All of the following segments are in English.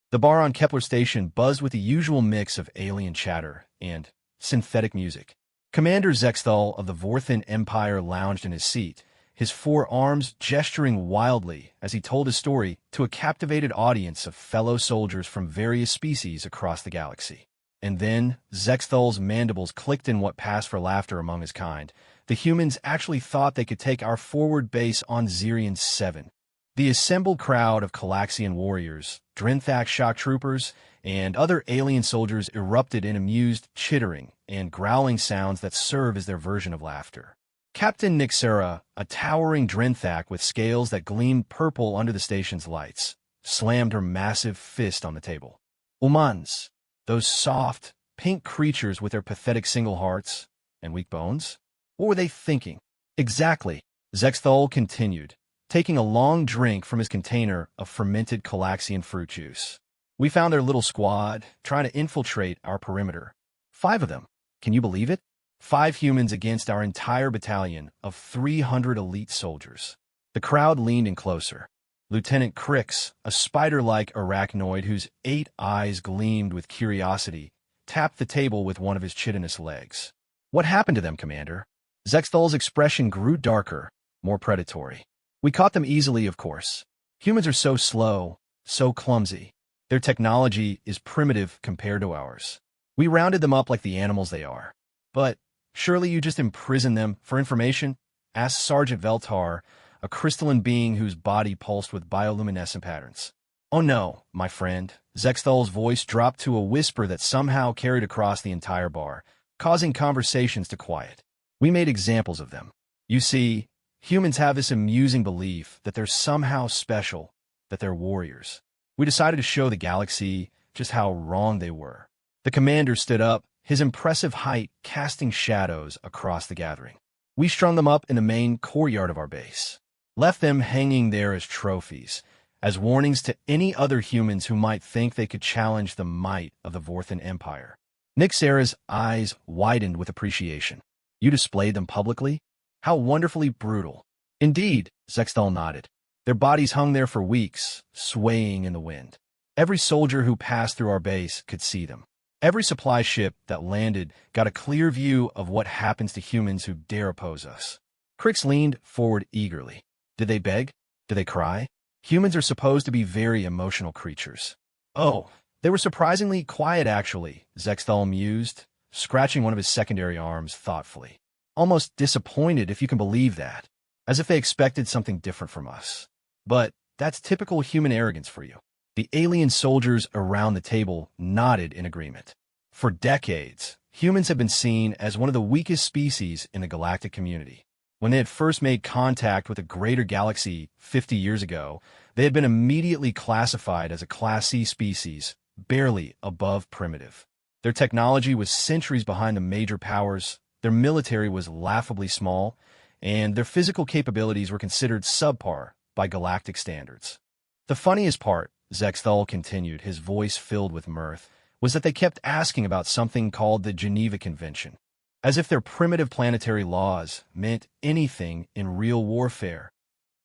The bar on Kepler Station buzzed with the usual mix of alien chatter and synthetic music. Commander Zexthal of the Vorthan Empire lounged in his seat, his four arms gesturing wildly as he told his story to a captivated audience of fellow soldiers from various species across the galaxy. And then, Zexthal's mandibles clicked in what passed for laughter among his kind. The humans actually thought they could take our forward base on Zirian 7. The assembled crowd of Calaxian warriors, Drinthak shock troopers, and other alien soldiers erupted in amused chittering and growling sounds that serve as their version of laughter. Captain Nixera, a towering Drinthak with scales that gleamed purple under the station's lights, slammed her massive fist on the table. Umans, those soft, pink creatures with their pathetic single hearts and weak bones? What were they thinking? Exactly, Zexthal continued, taking a long drink from his container of fermented Calaxian fruit juice. We found their little squad trying to infiltrate our perimeter. 5 of them. Can you believe it? 5 humans against our entire battalion of 300 elite soldiers. The crowd leaned in closer. Lieutenant Crix, a spider-like arachnoid whose 8 eyes gleamed with curiosity, tapped the table with one of his chitinous legs. What happened to them, Commander? Zexthal's expression grew darker, more predatory. We caught them easily, of course. Humans are so slow, so clumsy. Their technology is primitive compared to ours. We rounded them up like the animals they are. But surely you just imprisoned them for information? Asked Sergeant Veltar, a crystalline being whose body pulsed with bioluminescent patterns. Oh no, my friend. Zexthal's voice dropped to a whisper that somehow carried across the entire bar, causing conversations to quiet. We made examples of them. You see, humans have this amusing belief that they're somehow special, that they're warriors. We decided to show the galaxy just how wrong they were. The commander stood up, his impressive height casting shadows across the gathering. We strung them up in the main courtyard of our base, left them hanging there as trophies, as warnings to any other humans who might think they could challenge the might of the Vorthan Empire. Nixera's eyes widened with appreciation. You displayed them publicly? How wonderfully brutal. Indeed, Zexthal nodded. Their bodies hung there for weeks, swaying in the wind. Every soldier who passed through our base could see them. Every supply ship that landed got a clear view of what happens to humans who dare oppose us. Crix leaned forward eagerly. Did they beg? Did they cry? Humans are supposed to be very emotional creatures. Oh, they were surprisingly quiet actually, Zexthal mused, scratching one of his secondary arms thoughtfully. Almost disappointed, if you can believe that, as if they expected something different from us. But that's typical human arrogance for you. The alien soldiers around the table nodded in agreement. For decades, humans have been seen as one of the weakest species in the galactic community. When they had first made contact with a greater galaxy 50 years ago, they had been immediately classified as a Class C species, barely above primitive. Their technology was centuries behind the major powers, their military was laughably small, and their physical capabilities were considered subpar by galactic standards. The funniest part, Zexthal continued, his voice filled with mirth, was that they kept asking about something called the Geneva Convention, as if their primitive planetary laws meant anything in real warfare.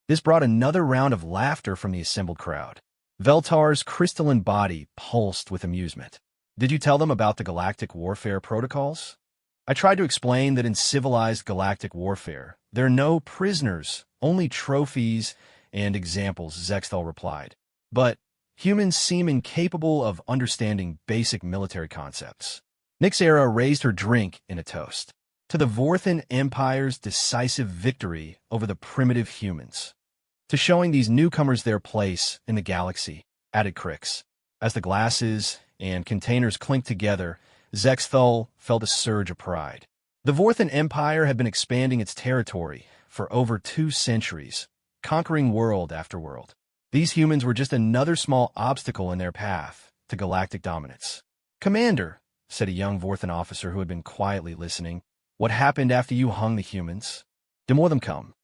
This brought another round of laughter from the assembled crowd. Veltar's crystalline body pulsed with amusement. Did you tell them about the galactic warfare protocols? I tried to explain that in civilized galactic warfare, there are no prisoners, only trophies and examples, Zexthal replied. But humans seem incapable of understanding basic military concepts. Nixera raised her drink in a toast to the Vorthan Empire's decisive victory over the primitive humans, to showing these newcomers their place in the galaxy, added Crix. As the glasses and containers clinked together, Zexthal felt a surge of pride. The Vorthan Empire had been expanding its territory for over 2 centuries, conquering world after world. These humans were just another small obstacle in their path to galactic dominance. Commander, said a young Vorthan officer who had been quietly listening, what happened after you hung the humans? Do more of them come?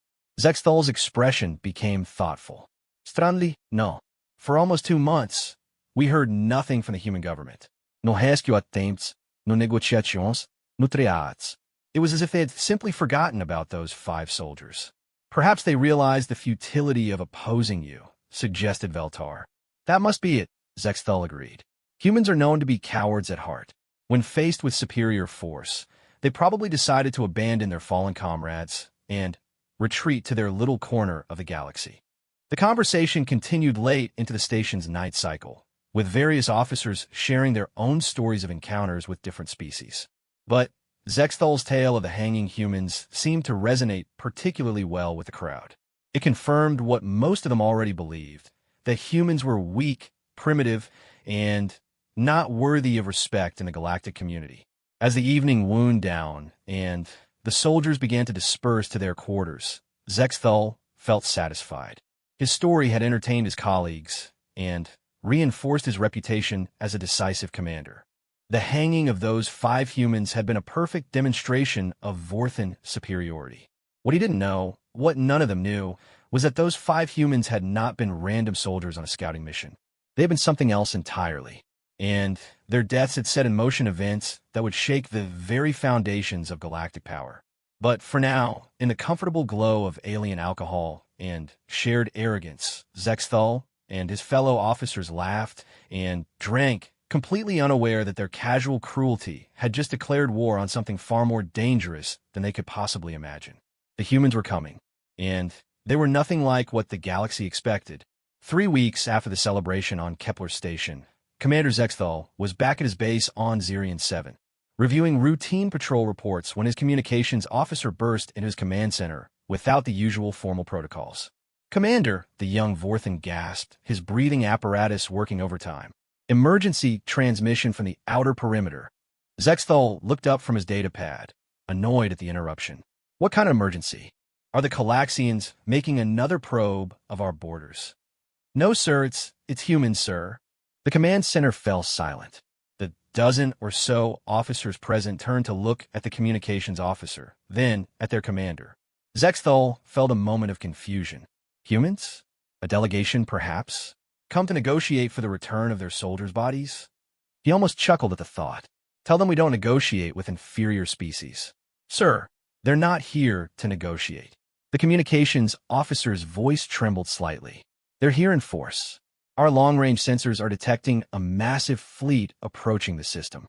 Zexthal's expression became thoughtful. Strandly, no. For almost 2 months, we heard nothing from the human government. No rescue attempts, no negotiations, no triads. It was as if they had simply forgotten about those 5 soldiers. Perhaps they realized the futility of opposing you, suggested Veltar. That must be it, Zexthal agreed. Humans are known to be cowards at heart. When faced with superior force, they probably decided to abandon their fallen comrades and retreat to their little corner of the galaxy. The conversation continued late into the station's night cycle, with various officers sharing their own stories of encounters with different species. But Zexthal's tale of the hanging humans seemed to resonate particularly well with the crowd. It confirmed what most of them already believed, that humans were weak, primitive, and not worthy of respect in the galactic community. As the evening wound down and the soldiers began to disperse to their quarters, Zexthal felt satisfied. His story had entertained his colleagues and reinforced his reputation as a decisive commander. The hanging of those 5 humans had been a perfect demonstration of Vorthan superiority. What he didn't know, what none of them knew, was that those 5 humans had not been random soldiers on a scouting mission. They had been something else entirely, and their deaths had set in motion events that would shake the very foundations of galactic power. But for now, in the comfortable glow of alien alcohol and shared arrogance, Zexthal and his fellow officers laughed and drank, completely unaware that their casual cruelty had just declared war on something far more dangerous than they could possibly imagine. The humans were coming, and they were nothing like what the galaxy expected. 3 weeks after the celebration on Kepler Station, Commander Zexthal was back at his base on Zirion 7, reviewing routine patrol reports when his communications officer burst into his command center without the usual formal protocols. "Commander," the young Vorthan gasped, his breathing apparatus working overtime. "Emergency transmission from the outer perimeter." Zexthal looked up from his datapad, annoyed at the interruption. "What kind of emergency? Are the Calaxians making another probe of our borders?" "No, sir, it's humans, sir." The command center fell silent. The dozen or so officers present turned to look at the communications officer, then at their commander. Zexthal felt a moment of confusion. Humans? A delegation, perhaps? Come to negotiate for the return of their soldiers' bodies? He almost chuckled at the thought. "Tell them we don't negotiate with inferior species." "Sir, they're not here to negotiate." The communications officer's voice trembled slightly. "They're here in force. Our long-range sensors are detecting a massive fleet approaching the system."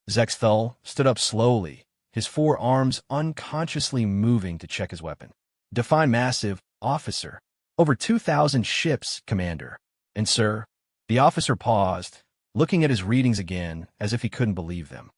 Zexthal stood up slowly, his 4 arms unconsciously moving to check his weapon. "Define massive, officer." "Over 2,000 ships, Commander." "And sir?" The officer paused, looking at his readings again as if he couldn't believe them.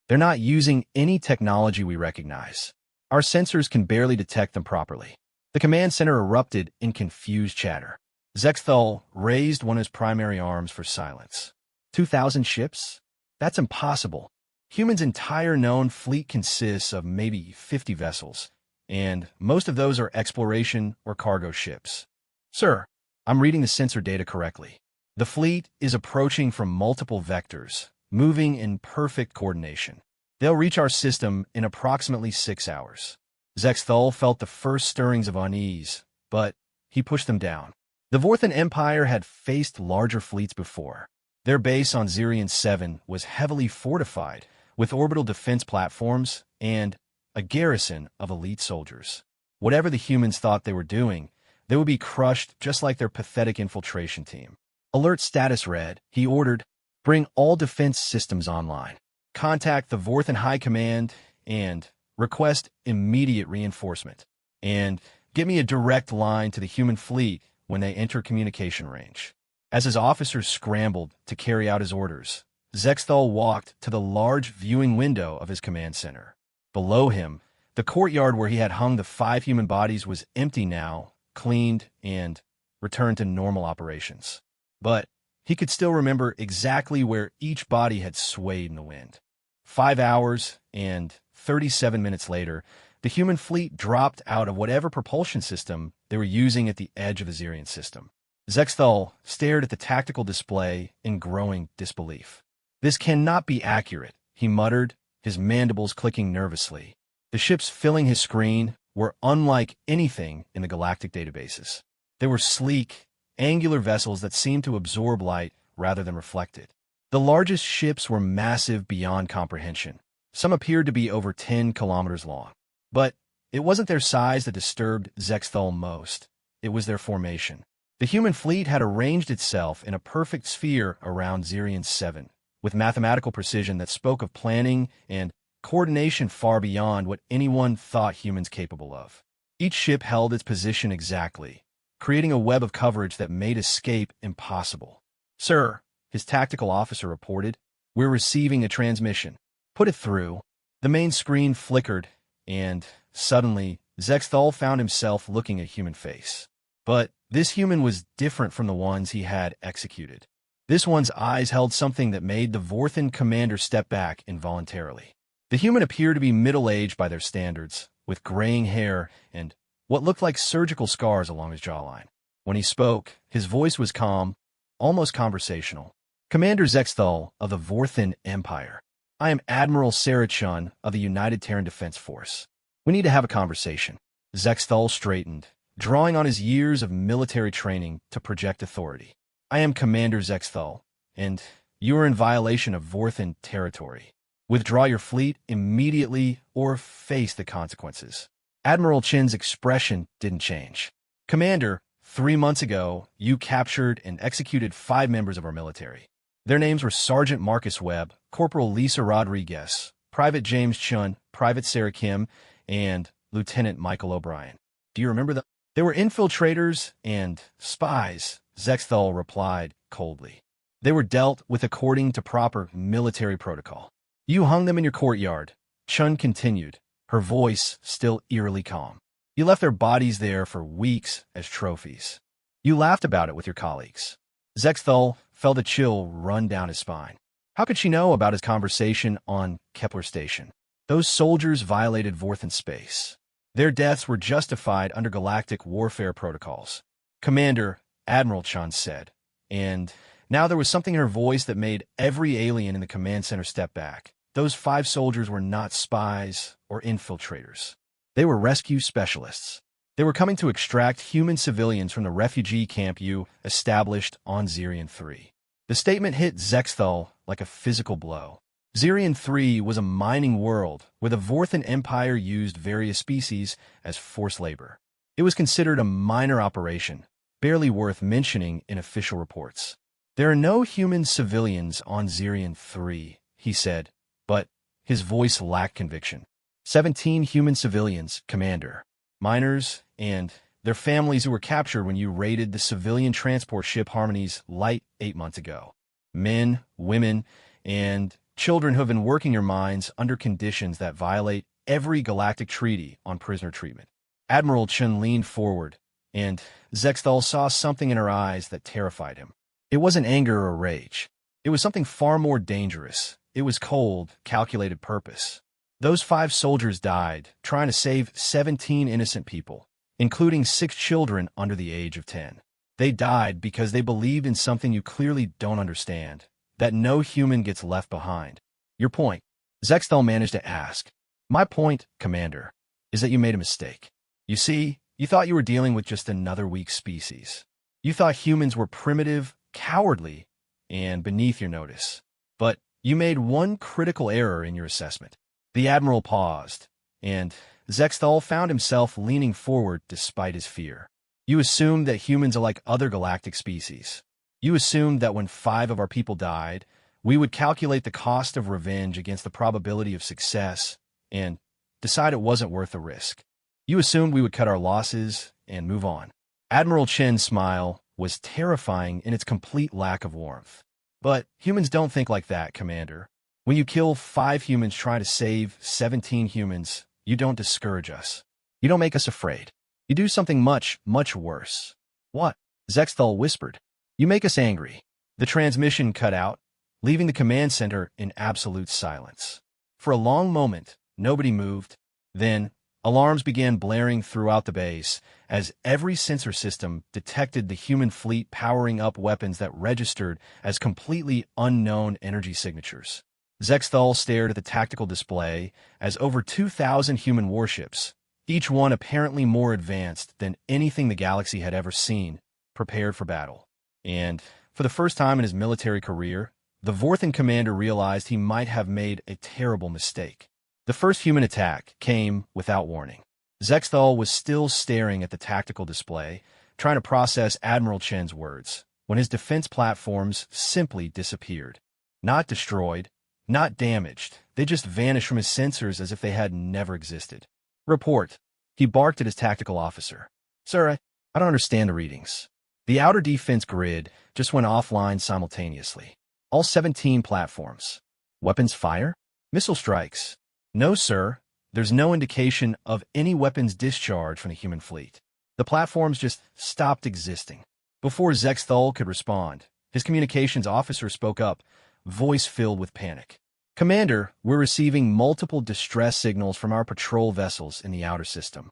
"They're not using any technology we recognize. Our sensors can barely detect them properly." The command center erupted in confused chatter. Zexthal raised one of his primary arms for silence. 2,000 ships? That's impossible. Humans' entire known fleet consists of maybe 50 vessels, and most of those are exploration or cargo ships. "Sir, I'm reading the sensor data correctly. The fleet is approaching from multiple vectors, moving in perfect coordination. They'll reach our system in approximately 6 hours." Zexthal felt the first stirrings of unease, but he pushed them down. The Vorthan Empire had faced larger fleets before. Their base on Zirion 7 was heavily fortified, with orbital defense platforms and a garrison of elite soldiers. Whatever the humans thought they were doing, they would be crushed just like their pathetic infiltration team. "Alert status read," he ordered. "Bring all defense systems online. Contact the Vorthan High Command and request immediate reinforcement. And get me a direct line to the human fleet when they enter communication range." As his officers scrambled to carry out his orders, Zexthal walked to the large viewing window of his command center. Below him, the courtyard where he had hung the 5 human bodies was empty now, cleaned, and returned to normal operations. But he could still remember exactly where each body had swayed in the wind. 5 hours and 37 minutes later, the human fleet dropped out of whatever propulsion system they were using at the edge of the Zirion system. Zexthal stared at the tactical display in growing disbelief. "This cannot be accurate," he muttered, his mandibles clicking nervously. The ships filling his screen were unlike anything in the galactic databases. They were sleek, angular vessels that seemed to absorb light rather than reflect it. The largest ships were massive beyond comprehension. Some appeared to be over 10 kilometers long. But it wasn't their size that disturbed Zexthal most. It was their formation. The human fleet had arranged itself in a perfect sphere around Zirian 7, with mathematical precision that spoke of planning and coordination far beyond what anyone thought humans capable of. Each ship held its position exactly, creating a web of coverage that made escape impossible. "Sir," his tactical officer reported, "we're receiving a transmission." "Put it through." The main screen flickered, and suddenly, Zexthal found himself looking at a human face. But this human was different from the ones he had executed. This one's eyes held something that made the Vorthan commander step back involuntarily. The human appeared to be middle-aged by their standards, with graying hair and what looked like surgical scars along his jawline. When he spoke, his voice was calm, almost conversational. "Commander Zexthal of the Vorthan Empire. I am Admiral Sarachun of the United Terran Defense Force. We need to have a conversation." Zexthal straightened, drawing on his years of military training to project authority. "I am Commander Zexthal, and you are in violation of Vorthan territory. Withdraw your fleet immediately or face the consequences." Admiral Chin's expression didn't change. "Commander, 3 months ago, you captured and executed 5 members of our military. Their names were Sergeant Marcus Webb, Corporal Lisa Rodriguez, Private James Chun, Private Sarah Kim, and Lieutenant Michael O'Brien. Do you remember them?" "They were infiltrators and spies," Zexthal replied coldly. "They were dealt with according to proper military protocol. You hung them in your courtyard," Chun continued, her voice still eerily calm. "You left their bodies there for weeks as trophies. You laughed about it with your colleagues." Zexthal felt a chill run down his spine. How could she know about his conversation on Kepler Station? Those soldiers violated Vorthan space. Their deaths were justified under galactic warfare protocols. "Commander," Admiral Chun said, and now there was something in her voice that made every alien in the command center step back. Those 5 soldiers were not spies or infiltrators. They were rescue specialists. They were coming to extract human civilians from the refugee camp you established on Zirian 3. The statement hit Zexthal like a physical blow. Zirian 3 was a mining world where the Vorthan Empire used various species as forced labor. It was considered a minor operation, barely worth mentioning in official reports. "There are no human civilians on Zirian 3, he said, but his voice lacked conviction. 17 human civilians, Commander. Miners and their families who were captured when you raided the civilian transport ship Harmony's Light 8 months ago. Men, women, and children who have been working your mines under conditions that violate every galactic treaty on prisoner treatment." Admiral Chun leaned forward, and Zexthal saw something in her eyes that terrified him. It wasn't anger or rage. It was something far more dangerous. It was cold, calculated purpose. Those 5 soldiers died trying to save 17 innocent people, including 6 children under the age of 10. They died because they believed in something you clearly don't understand, that no human gets left behind. "Your point?" Zexthal managed to ask. "My point, Commander, is that you made a mistake. You see, you thought you were dealing with just another weak species. You thought humans were primitive, cowardly, and beneath your notice. But you made one critical error in your assessment." The Admiral paused, and Zexthal found himself leaning forward despite his fear. "You assumed that humans are like other galactic species. You assumed that when 5 of our people died, we would calculate the cost of revenge against the probability of success and decide it wasn't worth the risk. You assumed we would cut our losses and move on." Admiral Chen's smile was terrifying in its complete lack of warmth. "But humans don't think like that, Commander. When you kill 5 humans trying to save 17 humans, you don't discourage us. You don't make us afraid. You do something much, much worse." "What?" Zexthal whispered. "You make us angry." The transmission cut out, leaving the command center in absolute silence. For a long moment, nobody moved. Then, alarms began blaring throughout the base as every sensor system detected the human fleet powering up weapons that registered as completely unknown energy signatures. Zexthal stared at the tactical display as over 2,000 human warships, each one apparently more advanced than anything the galaxy had ever seen, prepared for battle. And, for the first time in his military career, the Vorthan commander realized he might have made a terrible mistake. The first human attack came without warning. Zexthal was still staring at the tactical display, trying to process Admiral Chen's words, when his defense platforms simply disappeared. Not destroyed, not damaged, they just vanished from his sensors as if they had never existed. Report. He barked at his tactical officer. Sir, I don't understand the readings. The outer defense grid just went offline simultaneously. All 17 platforms. Weapons fire? Missile strikes? No, sir. There's no indication of any weapons discharge from the human fleet. The platforms just stopped existing. Before Zexthal could respond, his communications officer spoke up, voice filled with panic. Commander, we're receiving multiple distress signals from our patrol vessels in the outer system.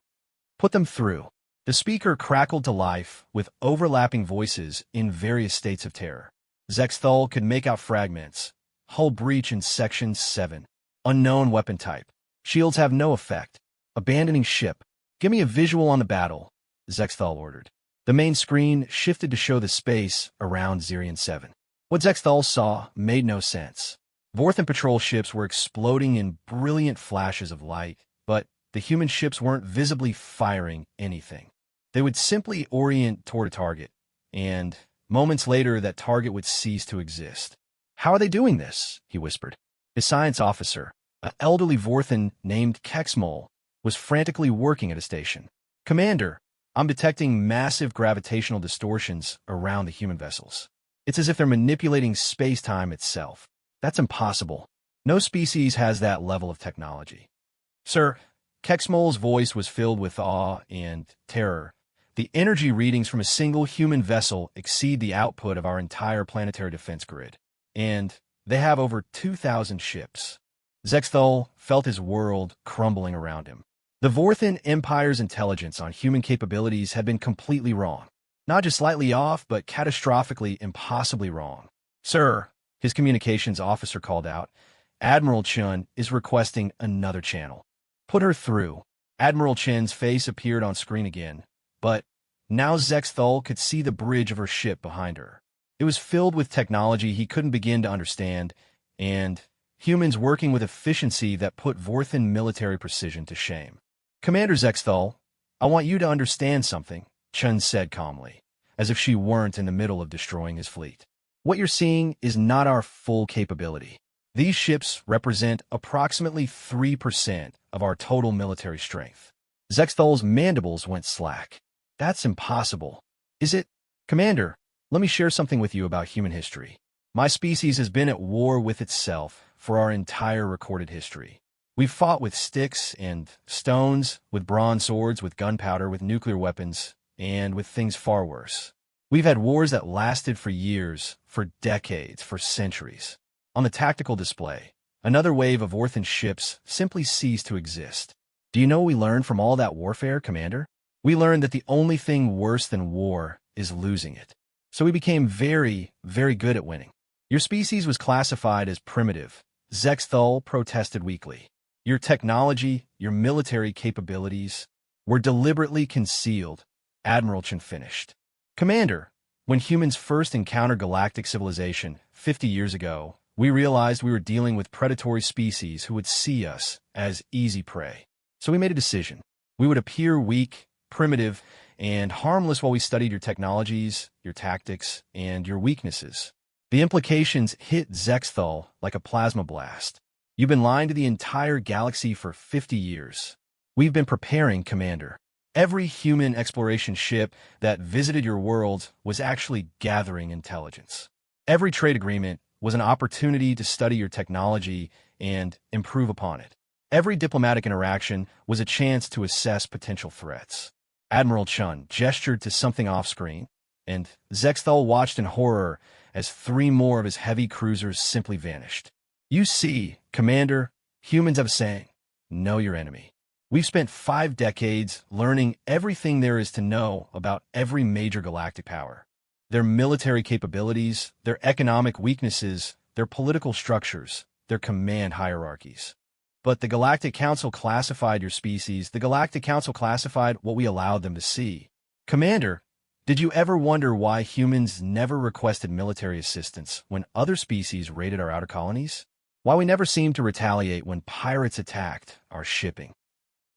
Put them through. The speaker crackled to life with overlapping voices in various states of terror. Zexthal could make out fragments. Hull breach in Section 7. Unknown weapon type. Shields have no effect. Abandoning ship. Give me a visual on the battle, Zexthal ordered. The main screen shifted to show the space around Zirian 7. What Zexthal saw made no sense. Vorthan patrol ships were exploding in brilliant flashes of light, but the human ships weren't visibly firing anything. They would simply orient toward a target, and moments later that target would cease to exist. How are they doing this? He whispered. His science officer, an elderly Vorthan named Kexmol, was frantically working at a station. Commander, I'm detecting massive gravitational distortions around the human vessels. It's as if they're manipulating space-time itself. That's impossible. No species has that level of technology. Sir, Kexmol's voice was filled with awe and terror. The energy readings from a single human vessel exceed the output of our entire planetary defense grid. And they have over 2,000 ships. Zexthal felt his world crumbling around him. The Vorthan Empire's intelligence on human capabilities had been completely wrong. Not just slightly off, but catastrophically impossibly wrong. Sir, his communications officer called out, Admiral Chen is requesting another channel. Put her through. Admiral Chen's face appeared on screen again, but now Zexthal could see the bridge of her ship behind her. It was filled with technology he couldn't begin to understand, and humans working with efficiency that put Vorthan military precision to shame. Commander Zexthal, I want you to understand something, Chen said calmly, as if she weren't in the middle of destroying his fleet. What you're seeing is not our full capability. These ships represent approximately 3% of our total military strength. Zexthal's mandibles went slack. That's impossible. Is it? Commander, let me share something with you about human history. My species has been at war with itself for our entire recorded history. We've fought with sticks and stones, with bronze swords, with gunpowder, with nuclear weapons, and with things far worse. We've had wars that lasted for years, for decades, for centuries. On the tactical display, another wave of Orthan ships simply ceased to exist. Do you know what we learned from all that warfare, Commander? We learned that the only thing worse than war is losing it. So we became very, very good at winning. Your species was classified as primitive. Zexthal protested weakly. Your technology, your military capabilities were deliberately concealed, Admiral Chen finished. Commander, when humans first encountered galactic civilization 50 years ago, we realized we were dealing with predatory species who would see us as easy prey. So we made a decision. We would appear weak, primitive, and harmless while we studied your technologies, your tactics, and your weaknesses. The implications hit Zexthal like a plasma blast. You've been lying to the entire galaxy for 50 years. We've been preparing, Commander. Every human exploration ship that visited your world was actually gathering intelligence. Every trade agreement was an opportunity to study your technology and improve upon it. Every diplomatic interaction was a chance to assess potential threats. Admiral Chun gestured to something off-screen, and Zexthal watched in horror as 3 more of his heavy cruisers simply vanished. You see, Commander, humans have a saying, know your enemy. We've spent 5 decades learning everything there is to know about every major galactic power. Their military capabilities, their economic weaknesses, their political structures, their command hierarchies. But the Galactic Council classified your species. The Galactic Council classified what we allowed them to see. Commander, did you ever wonder why humans never requested military assistance when other species raided our outer colonies? Why we never seemed to retaliate when pirates attacked our shipping?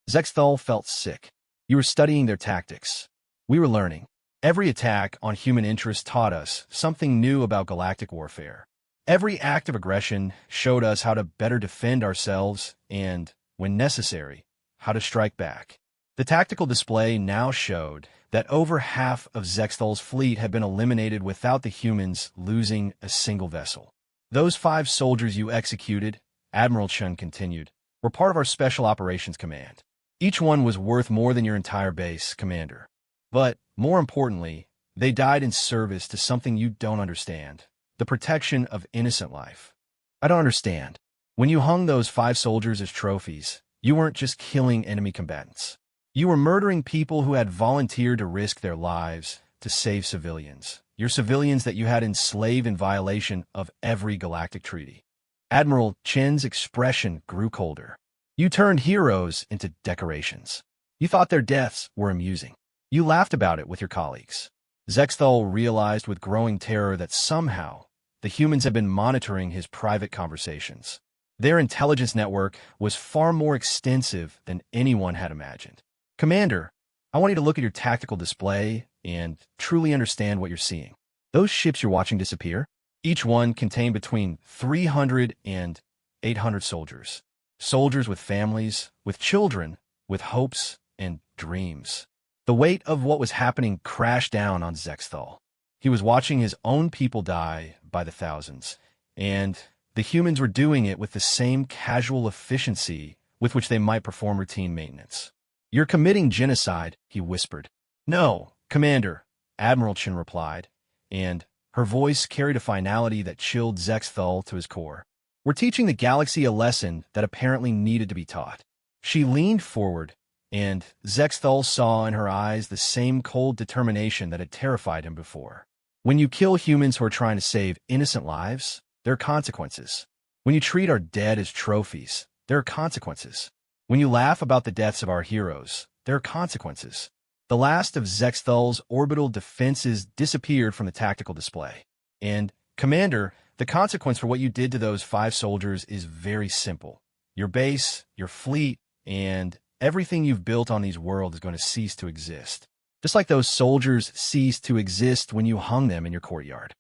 Zexthal felt sick. You were studying their tactics. We were learning. Every attack on human interests taught us something new about galactic warfare. Every act of aggression showed us how to better defend ourselves and, when necessary, how to strike back. The tactical display now showed that over half of Zexthal's fleet had been eliminated without the humans losing a single vessel. Those 5 soldiers you executed, Admiral Chun continued, were part of our Special Operations Command. Each one was worth more than your entire base, Commander. But, more importantly, they died in service to something you don't understand: the protection of innocent life. I don't understand. When you hung those 5 soldiers as trophies, you weren't just killing enemy combatants. You were murdering people who had volunteered to risk their lives to save civilians. Your civilians that you had enslaved in violation of every galactic treaty. Admiral Chen's expression grew colder. You turned heroes into decorations. You thought their deaths were amusing. You laughed about it with your colleagues. Zexthal realized with growing terror that somehow the humans had been monitoring his private conversations. Their intelligence network was far more extensive than anyone had imagined. Commander, I want you to look at your tactical display and truly understand what you're seeing. Those ships you're watching disappear, each one contained between 300 and 800 soldiers. Soldiers with families, with children, with hopes and dreams. The weight of what was happening crashed down on Zexthal. He was watching his own people die by the thousands, and the humans were doing it with the same casual efficiency with which they might perform routine maintenance. You're committing genocide, he whispered. No, Commander, Admiral Chen replied, and her voice carried a finality that chilled Zexthal to his core. We're teaching the galaxy a lesson that apparently needed to be taught. She leaned forward, and Zexthal saw in her eyes the same cold determination that had terrified him before. When you kill humans who are trying to save innocent lives, there are consequences. When you treat our dead as trophies, there are consequences. When you laugh about the deaths of our heroes, there are consequences. The last of Zexthal's orbital defenses disappeared from the tactical display. And, Commander, the consequence for what you did to those 5 soldiers is very simple. Your base, your fleet, and everything you've built on these worlds is going to cease to exist. Just like those soldiers ceased to exist when you hung them in your courtyard.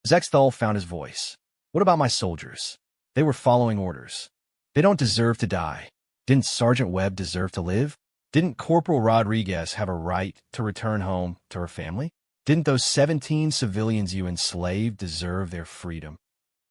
Zexthal found his voice. What about my soldiers? They were following orders. They don't deserve to die. Didn't Sergeant Webb deserve to live? Didn't Corporal Rodriguez have a right to return home to her family? Didn't those 17 civilians you enslaved deserve their freedom?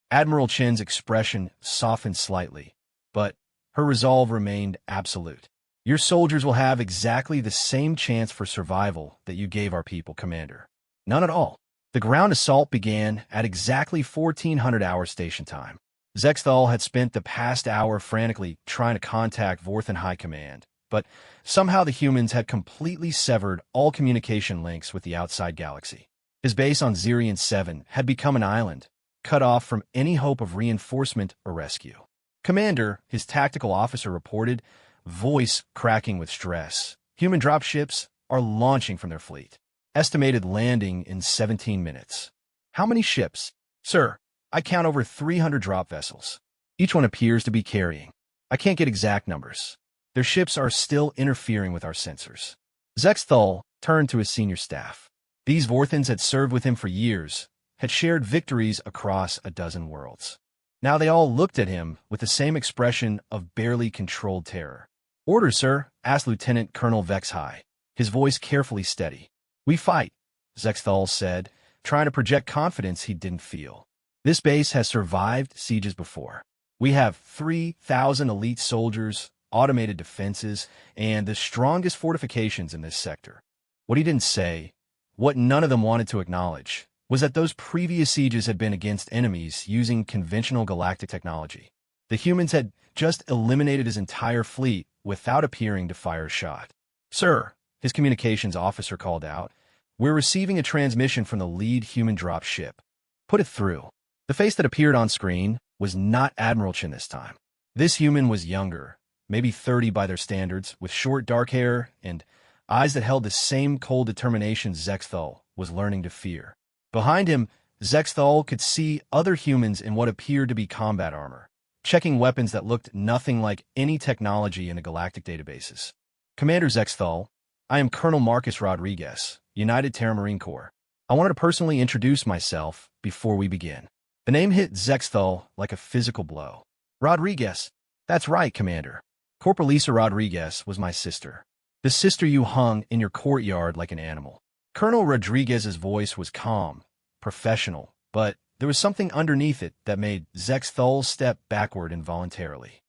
Admiral Chen's expression softened slightly, but her resolve remained absolute. Your soldiers will have exactly the same chance for survival that you gave our people, Commander. None at all. The ground assault began at exactly 1400 hours station time. Zexthal had spent the past hour frantically trying to contact Vorthan High Command, but somehow the humans had completely severed all communication links with the outside galaxy. His base on Zirian 7 had become an island, cut off from any hope of reinforcement or rescue. Commander, his tactical officer reported, voice cracking with stress. Human dropships are launching from their fleet. Estimated landing in 17 minutes. How many ships? Sir, I count over 300 drop vessels. Each one appears to be carrying. I can't get exact numbers. Their ships are still interfering with our sensors. Zexthal turned to his senior staff. These Vorthans had served with him for years, had shared victories across a dozen worlds. Now they all looked at him with the same expression of barely controlled terror. Orders, sir, asked Lieutenant Colonel Vexhai, his voice carefully steady. We fight, Zexthal said, trying to project confidence he didn't feel. This base has survived sieges before. We have 3,000 elite soldiers, automated defenses, and the strongest fortifications in this sector. What he didn't say, what none of them wanted to acknowledge, was that those previous sieges had been against enemies using conventional galactic technology. The humans had just eliminated his entire fleet without appearing to fire a shot. Sir, his communications officer called out, we're receiving a transmission from the lead human drop ship. Put it through. The face that appeared on screen was not Admiral Chen this time. This human was younger, maybe 30 by their standards, with short dark hair and eyes that held the same cold determination Zexthal was learning to fear. Behind him, Zexthal could see other humans in what appeared to be combat armor, checking weapons that looked nothing like any technology in the galactic databases. Commander Zexthal, I am Colonel Marcus Rodriguez, United Terra Marine Corps. I wanted to personally introduce myself before we begin. The name hit Zexthal like a physical blow. Rodriguez. That's right, Commander. Corporal Lisa Rodriguez was my sister. The sister you hung in your courtyard like an animal. Colonel Rodriguez's voice was calm, professional, but there was something underneath it that made Zexthal step backward involuntarily.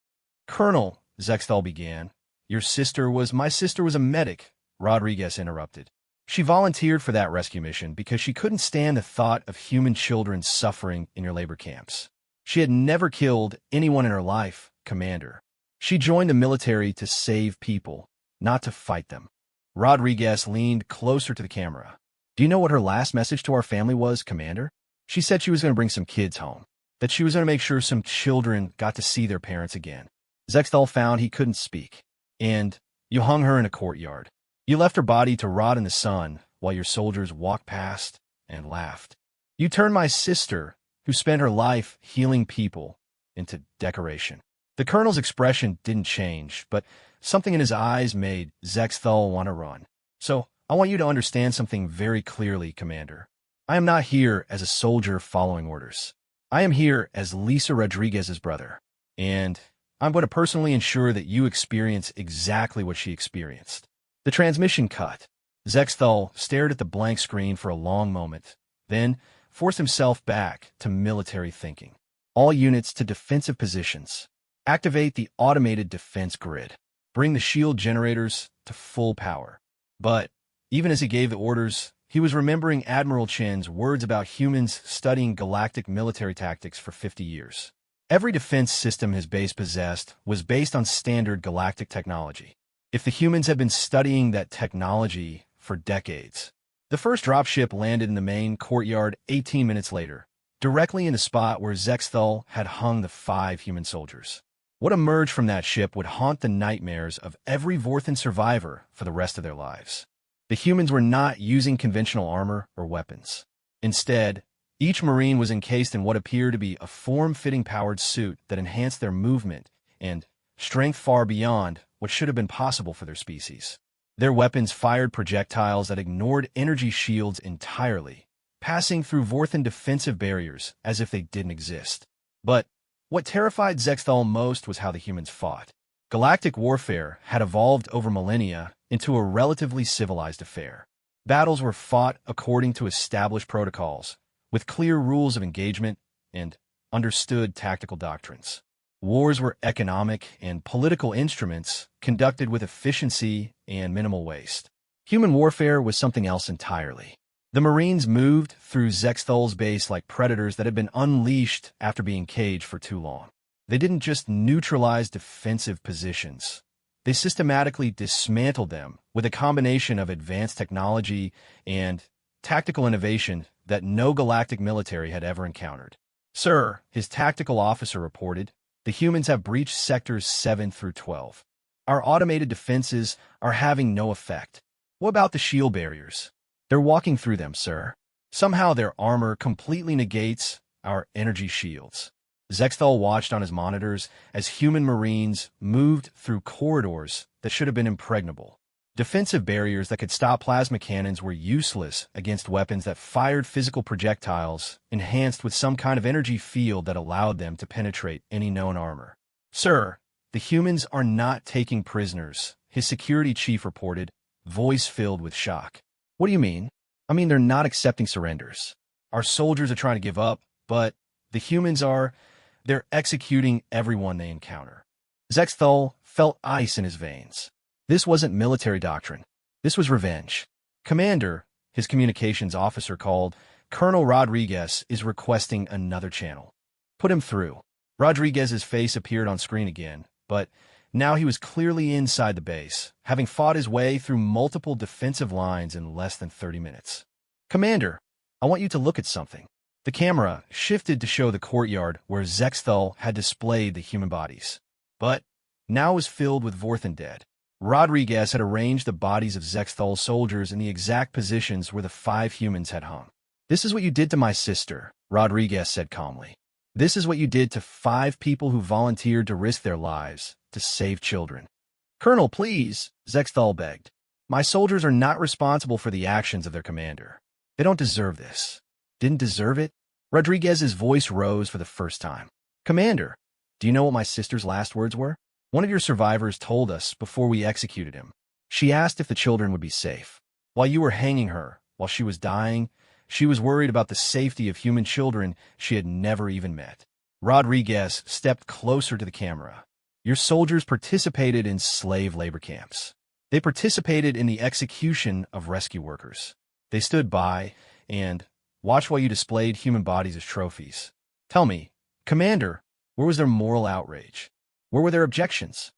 Colonel, Zexthal began, my sister was a medic, Rodriguez interrupted. She volunteered for that rescue mission because she couldn't stand the thought of human children suffering in your labor camps. She had never killed anyone in her life, Commander. She joined the military to save people, not to fight them. Rodriguez leaned closer to the camera. Do you know what her last message to our family was, Commander? She said she was going to bring some kids home, that she was going to make sure some children got to see their parents again. Zexthal found he couldn't speak. And you hung her in a courtyard. You left her body to rot in the sun while your soldiers walked past and laughed. You turned my sister, who spent her life healing people, into decoration. The colonel's expression didn't change, but something in his eyes made Zexthal want to run. So, I want you to understand something very clearly, Commander. I am not here as a soldier following orders. I am here as Lisa Rodriguez's brother. And I'm going to personally ensure that you experience exactly what she experienced. The transmission cut. Zexthal stared at the blank screen for a long moment, then forced himself back to military thinking. All units to defensive positions. Activate the automated defense grid. Bring the shield generators to full power. But even as he gave the orders, he was remembering Admiral Chen's words about humans studying galactic military tactics for 50 years. Every defense system his base possessed was based on standard galactic technology. If the humans had been studying that technology for decades. The first dropship landed in the main courtyard 18 minutes later, directly in the spot where Zexthal had hung the 5 human soldiers. What emerged from that ship would haunt the nightmares of every Vorthan survivor for the rest of their lives. The humans were not using conventional armor or weapons. Instead, each Marine was encased in what appeared to be a form-fitting powered suit that enhanced their movement and strength far beyond what should have been possible for their species. Their weapons fired projectiles that ignored energy shields entirely, passing through Vorthan defensive barriers as if they didn't exist. But what terrified Zexthal most was how the humans fought. Galactic warfare had evolved over millennia into a relatively civilized affair. Battles were fought according to established protocols, with clear rules of engagement and understood tactical doctrines. Wars were economic and political instruments conducted with efficiency and minimal waste. Human warfare was something else entirely. The Marines moved through Zexthal's base like predators that had been unleashed after being caged for too long. They didn't just neutralize defensive positions. They systematically dismantled them with a combination of advanced technology and tactical innovation that no galactic military had ever encountered. Sir, his tactical officer reported, the humans have breached sectors 7 through 12. Our automated defenses are having no effect. What about the shield barriers? They're walking through them, sir. Somehow their armor completely negates our energy shields. Zexthal watched on his monitors as human Marines moved through corridors that should have been impregnable. Defensive barriers that could stop plasma cannons were useless against weapons that fired physical projectiles, enhanced with some kind of energy field that allowed them to penetrate any known armor. Sir, the humans are not taking prisoners, his security chief reported, voice filled with shock. What do you mean? I mean, they're not accepting surrenders. Our soldiers are trying to give up, but the humans they're executing everyone they encounter. Zexthal felt ice in his veins. This wasn't military doctrine. This was revenge. Commander, his communications officer called, Colonel Rodriguez is requesting another channel. Put him through. Rodriguez's face appeared on screen again, but now he was clearly inside the base, having fought his way through multiple defensive lines in less than 30 minutes. Commander, I want you to look at something. The camera shifted to show the courtyard where Zexthal had displayed the human bodies, but now was filled with Vorthan dead. Rodriguez had arranged the bodies of Zexthal's soldiers in the exact positions where the 5 humans had hung. This is what you did to my sister, Rodriguez said calmly. This is what you did to 5 people who volunteered to risk their lives to save children. Colonel, please, Zexthal begged. My soldiers are not responsible for the actions of their commander. They don't deserve this. Didn't deserve it? Rodriguez's voice rose for the first time. Commander, do you know what my sister's last words were? One of your survivors told us before we executed him. She asked if the children would be safe. While you were hanging her, while she was dying, she was worried about the safety of human children she had never even met. Rodriguez stepped closer to the camera. Your soldiers participated in slave labor camps. They participated in the execution of rescue workers. They stood by and watched while you displayed human bodies as trophies. Tell me, Commander, where was their moral outrage? Where were their objections?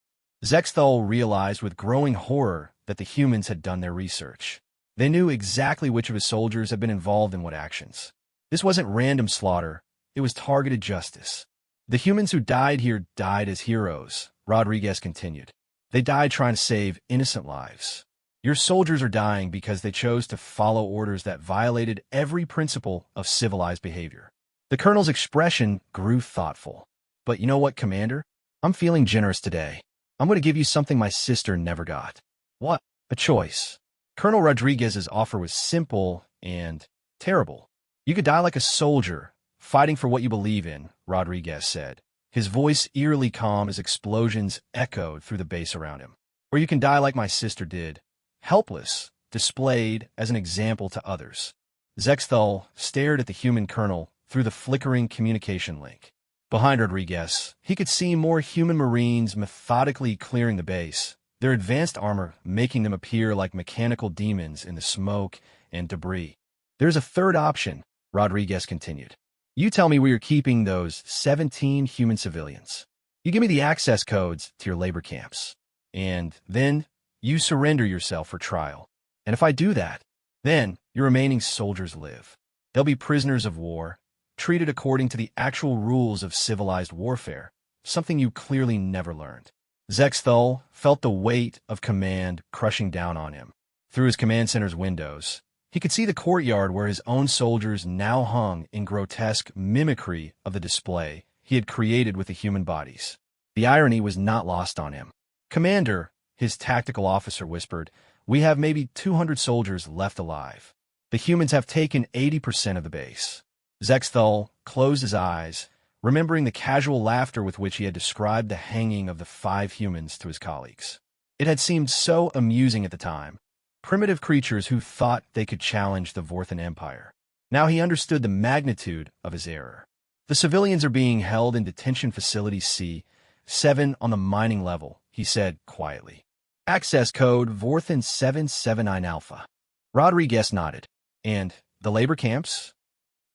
Zexthal realized with growing horror that the humans had done their research. They knew exactly which of his soldiers had been involved in what actions. This wasn't random slaughter, it was targeted justice. The humans who died here died as heroes, Rodriguez continued. They died trying to save innocent lives. Your soldiers are dying because they chose to follow orders that violated every principle of civilized behavior. The colonel's expression grew thoughtful. But you know what, Commander? I'm feeling generous today. I'm going to give you something my sister never got. What? A choice. Colonel Rodriguez's offer was simple and terrible. You could die like a soldier, fighting for what you believe in, Rodriguez said, his voice eerily calm as explosions echoed through the base around him. Or you can die like my sister did, helpless, displayed as an example to others. Zexthal stared at the human colonel through the flickering communication link. Behind Rodriguez, he could see more human Marines methodically clearing the base, their advanced armor making them appear like mechanical demons in the smoke and debris. There's a third option, Rodriguez continued. You tell me where you're keeping those 17 human civilians. You give me the access codes to your labor camps. And then you surrender yourself for trial. And if I do that, then your remaining soldiers live. They'll be prisoners of war, treated according to the actual rules of civilized warfare, something you clearly never learned. Zexthal felt the weight of command crushing down on him. Through his command center's windows, he could see the courtyard where his own soldiers now hung in grotesque mimicry of the display he had created with the human bodies. The irony was not lost on him. Commander, his tactical officer whispered, we have maybe 200 soldiers left alive. The humans have taken 80% of the base. Zexthal closed his eyes, remembering the casual laughter with which he had described the hanging of the 5 humans to his colleagues. It had seemed so amusing at the time, primitive creatures who thought they could challenge the Vorthan Empire. Now he understood the magnitude of his error. The civilians are being held in detention facility C7 on the mining level, he said quietly. Access code Vorthan 779 Alpha. Rodriguez nodded. And the labor camps?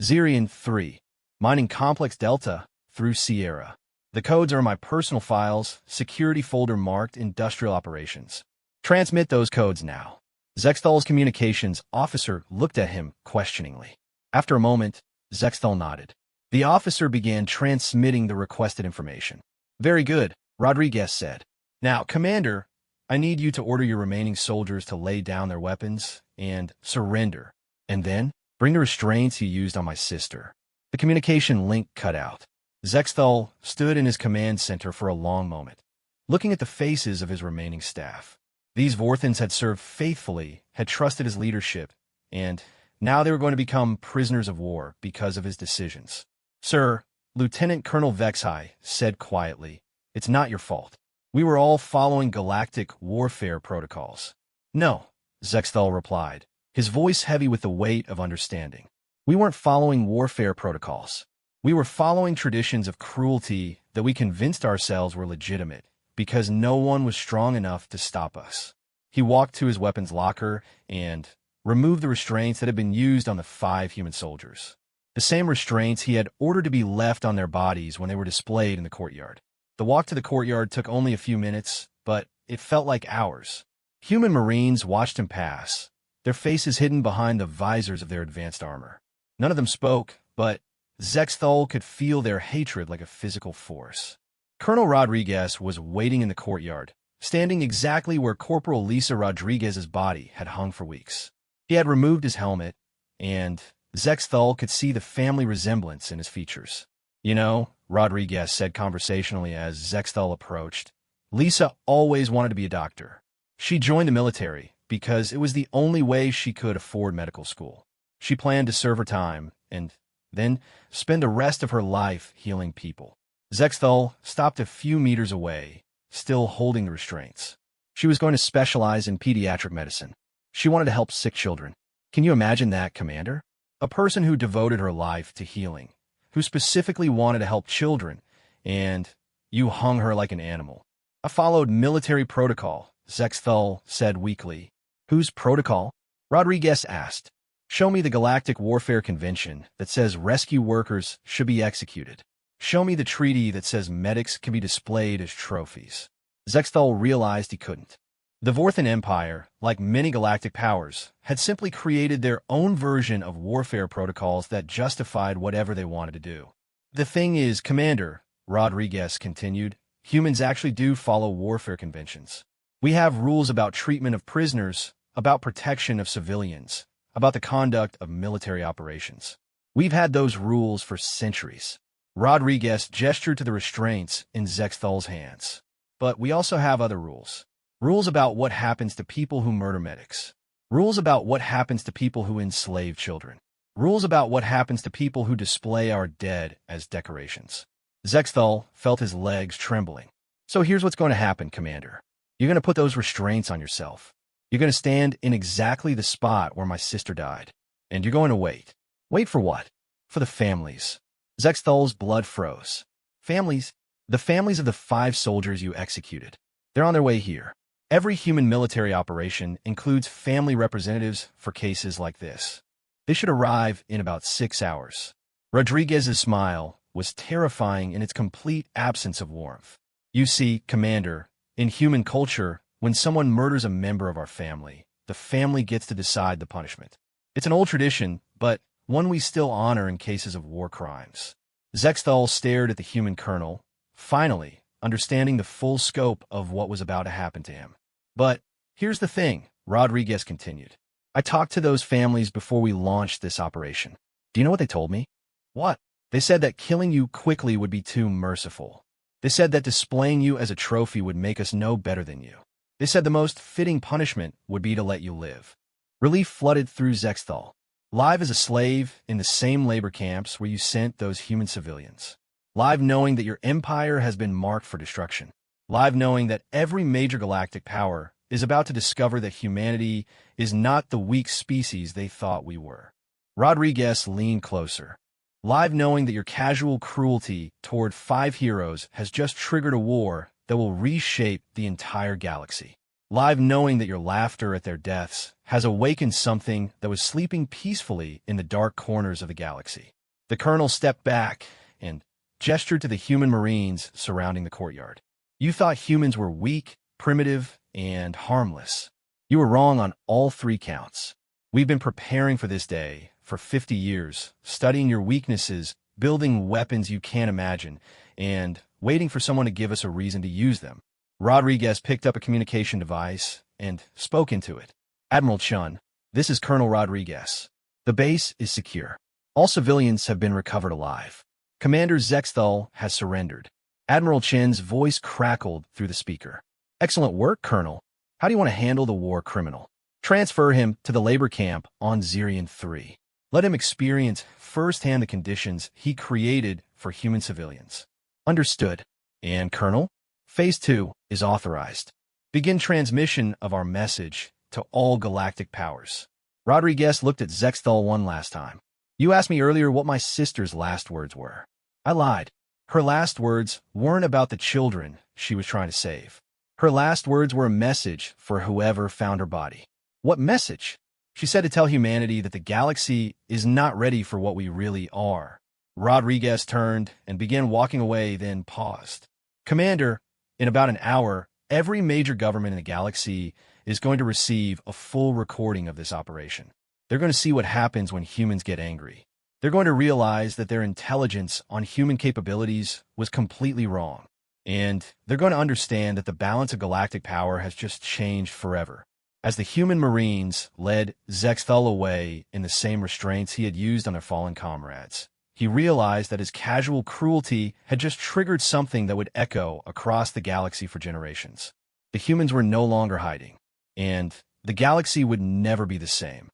Zirian 3. Mining Complex Delta through Sierra. The codes are in my personal files, security folder marked Industrial Operations. Transmit those codes now. Zexthal's communications officer looked at him questioningly. After a moment, Zexthal nodded. The officer began transmitting the requested information. Very good, Rodriguez said. Now, Commander, I need you to order your remaining soldiers to lay down their weapons and surrender. And then, bring the restraints you used on my sister. The communication link cut out. Zexthal stood in his command center for a long moment, looking at the faces of his remaining staff. These Vorthans had served faithfully, had trusted his leadership, and now they were going to become prisoners of war because of his decisions. Sir, Lieutenant Colonel Vexhai said quietly, it's not your fault. We were all following galactic warfare protocols. No, Zexthal replied, his voice heavy with the weight of understanding. We weren't following warfare protocols. We were following traditions of cruelty that we convinced ourselves were legitimate because no one was strong enough to stop us. He walked to his weapons locker and removed the restraints that had been used on the 5 human soldiers. The same restraints he had ordered to be left on their bodies when they were displayed in the courtyard. The walk to the courtyard took only a few minutes, but it felt like hours. Human Marines watched him pass, their faces hidden behind the visors of their advanced armor. None of them spoke, but Zexthal could feel their hatred like a physical force. Colonel Rodriguez was waiting in the courtyard, standing exactly where Corporal Lisa Rodriguez's body had hung for weeks. He had removed his helmet, and Zexthal could see the family resemblance in his features. You know, Rodriguez said conversationally as Zexthal approached, Lisa always wanted to be a doctor. She joined the military, because it was the only way she could afford medical school. She planned to serve her time and then spend the rest of her life healing people. Zexthal stopped a few meters away, still holding the restraints. She was going to specialize in pediatric medicine. She wanted to help sick children. Can you imagine that, Commander? A person who devoted her life to healing, who specifically wanted to help children, and you hung her like an animal. I followed military protocol, Zexthal said weakly. Whose protocol? Rodriguez asked. Show me the Galactic Warfare Convention that says rescue workers should be executed. Show me the treaty that says medics can be displayed as trophies. Zexthal realized he couldn't. The Vorthan Empire, like many galactic powers, had simply created their own version of warfare protocols that justified whatever they wanted to do. The thing is, Commander, Rodriguez continued, humans actually do follow warfare conventions. We have rules about treatment of prisoners, about protection of civilians, about the conduct of military operations. We've had those rules for centuries. Rodriguez gestured to the restraints in Zexthal's hands. But we also have other rules. Rules about what happens to people who murder medics. Rules about what happens to people who enslave children. Rules about what happens to people who display our dead as decorations. Zexthal felt his legs trembling. So here's what's going to happen, Commander. You're going to put those restraints on yourself. You're going to stand in exactly the spot where my sister died. And you're going to wait. Wait for what? For the families. Zexthal's blood froze. Families? The families of the 5 soldiers you executed. They're on their way here. Every human military operation includes family representatives for cases like this. They should arrive in about 6 hours. Rodriguez's smile was terrifying in its complete absence of warmth. You see, Commander, in human culture, when someone murders a member of our family, the family gets to decide the punishment. It's an old tradition, but one we still honor in cases of war crimes. Zexthal stared at the human colonel, finally understanding the full scope of what was about to happen to him. But here's the thing, Rodriguez continued. I talked to those families before we launched this operation. Do you know what they told me? What? They said that killing you quickly would be too merciful. They said that displaying you as a trophy would make us no better than you. They said the most fitting punishment would be to let you live. Relief flooded through Zexthal. Live as a slave in the same labor camps where you sent those human civilians. Live knowing that your empire has been marked for destruction. Live knowing that every major galactic power is about to discover that humanity is not the weak species they thought we were. Rodriguez leaned closer. Live knowing that your casual cruelty toward 5 heroes has just triggered a war that will reshape the entire galaxy. Live knowing that your laughter at their deaths has awakened something that was sleeping peacefully in the dark corners of the galaxy. The colonel stepped back and gestured to the human marines surrounding the courtyard. You thought humans were weak, primitive, and harmless. You were wrong on all 3 counts. We've been preparing for this day for 50 years, studying your weaknesses, building weapons you can't imagine, and waiting for someone to give us a reason to use them. Rodriguez picked up a communication device and spoke into it. Admiral Chun, this is Colonel Rodriguez. The base is secure. All civilians have been recovered alive. Commander Zexthal has surrendered. Admiral Chen's voice crackled through the speaker. Excellent work, Colonel. How do you want to handle the war criminal? Transfer him to the labor camp on Zirian 3. Let him experience firsthand the conditions he created for human civilians. Understood. And, Colonel, Phase 2 is authorized. Begin transmission of our message to all galactic powers. Rodriguez looked at Zexthal one last time. You asked me earlier what my sister's last words were. I lied. Her last words weren't about the children she was trying to save. Her last words were a message for whoever found her body. What message? She said to tell humanity that the galaxy is not ready for what we really are. Rodriguez turned and began walking away, then paused. Commander, in about an hour, every major government in the galaxy is going to receive a full recording of this operation. They're going to see what happens when humans get angry. They're going to realize that their intelligence on human capabilities was completely wrong. And they're going to understand that the balance of galactic power has just changed forever. As the human marines led Zexthal away in the same restraints he had used on their fallen comrades, he realized that his casual cruelty had just triggered something that would echo across the galaxy for generations. The humans were no longer hiding, and the galaxy would never be the same.